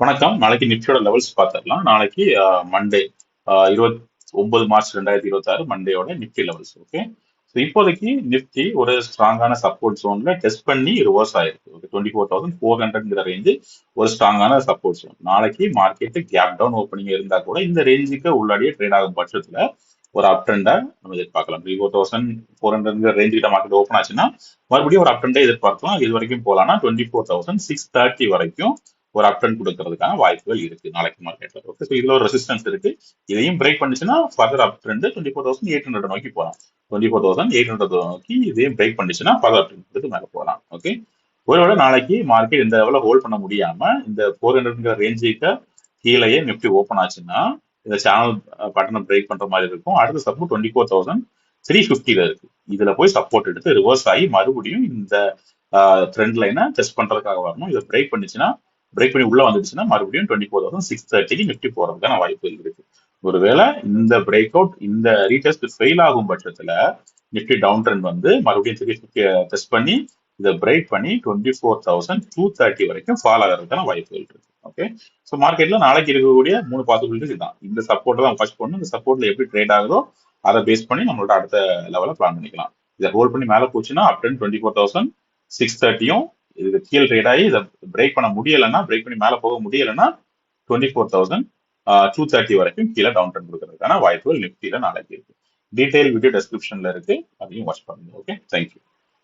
வணக்கம். நாளைக்கு நிஃப்டியோட லெவல்ஸ் பார்த்துடலாம். நாளைக்கு மண்டே 29 மார்ச் 2026 மண்டேயோட நிஃப்டி லெவல்ஸ். ஓகே. ஸோ இப்போதைக்கு நிஃப்டி ஒரு ஸ்ட்ராங்கான சப்போர்ட் ஜோன்ல டெஸ்ட் பண்ணி ரிவர்ஸ் ஆயிருக்கு. ஓகே, 24,400 ரேஞ்சு ஒரு ஸ்ட்ராங்கான சப்போர்ட் ஜோன். நாளைக்கு மார்க்கெட் கேப் டவுன் ஓப்பனிங் இருந்தா கூட இந்த ரேஞ்சுக்கு உள்ளாடியே ட்ரேட் ஆகும் பட்சத்துல ஒரு அப் ட்ரெண்டை நம்ம எதிர்பார்க்கலாம். 34,400 ரேஞ்சு கிட்ட மார்க்கெட் ஓப்பன் ஆச்சுன்னா மறுபடியும் ஒரு அப் ட்ரெண்டை எதிர்பார்க்கலாம். இது வரைக்கும் போலாம்னா 24,630 வரைக்கும் ஒரு அப் ட்ரெண்ட் கொடுக்கறதுக்கான வாய்ப்புகள் இருக்கு நாளைக்கு மார்க்கெட்ல. ஓகே, ஸோ இதுல ஒரு ரெசிஸ்டன்ஸ் இருக்கு. இதையும் பிரேக் பண்ணுச்சுன்னா ஃபர்தர் அப் ட்ரெண்ட் 24,800 நோக்கி போகலாம். 24,800 நோக்கி இதையும் பிரேக் பண்ணுச்சுன்னா ஃபர்தர் அப் ட்ரெண்ட் மேல போகலாம். ஓகே, ஒருவேளை நாளைக்கு மார்க்கெட் இந்த லெவலில் ஹோல்ட் பண்ண முடியாம இந்த 400 ரேஞ்சுக்கு கீழேயே நிஃப்டி ஓப்பன் ஆச்சுன்னா இந்த சேனல் பட்டனை பிரேக் பண்ற மாதிரி இருக்கும். அடுத்த சப்போர்ட் 24,350 இருக்கு. இதுல போய் சப்போர்ட் எடுத்து ரிவர்ஸ் ஆகி மறுபடியும் இந்த ட்ரெண்ட் லைனை டெஸ்ட் பண்றதுக்காக வரணும். இதை பிரேக் பண்ணிச்சுன்னா பிரேக் பண்ணி உள்ள வந்துச்சுன்னா மறுபடியும் 24,630 நிஃப்டி போறதுக்கான வாய்ப்புகள் இருக்கு. ஒருவேளை இந்த பிரேக் அவுட் இந்த ரீடெஸ்ட் ஃபெயில் ஆகும் பட்சத்துல நிஃப்டி டவுன் ட்ரெண்ட் வந்து மறுபடியும் 350 டெஸ்ட் பண்ணி இதை பிரேக் பண்ணி 24,230 வரைக்கும் ஃபால் ஆகிறதுக்கான வாய்ப்புகள் இருக்கு. ஓகே, ஸோ மார்க்கெட்ல நாளைக்கு இருக்கக்கூடிய 3 பாசிபிலிட்டிஸ் இதுதான். இந்த சப்போர்ட் தான் ஃபர்ஸ்ட் பண்ணணும். இந்த சப்போர்ட்ல எப்படி ட்ரேட் ஆகுதோ அதை பேஸ் பண்ணி நம்மளோட அடுத்த லெவலை பிளான் பண்ணிக்கலாம். இதை ஹோல்ட் பண்ணி மேலே போச்சுன்னா அப் டு 24,630யும் இது கீழ் ட்ரேட் ஆகி இதை பிரேக் பண்ண முடியலைன்னா பிரேக் பண்ணி மேலே போக முடியலைன்னா 24,230 வரைக்கும் கீழே டவுன் ட்ரெண்ட் கொடுக்கறதுக்கான வாய்ப்புகள் நிஃப்டியில நாளைக்கு இருக்கு. டீடைல் வீடியோ டெஸ்கிரிப்ஷன்ல இருக்கு, அதையும் வாட்ச் பண்ணுங்க. Okay, thank you.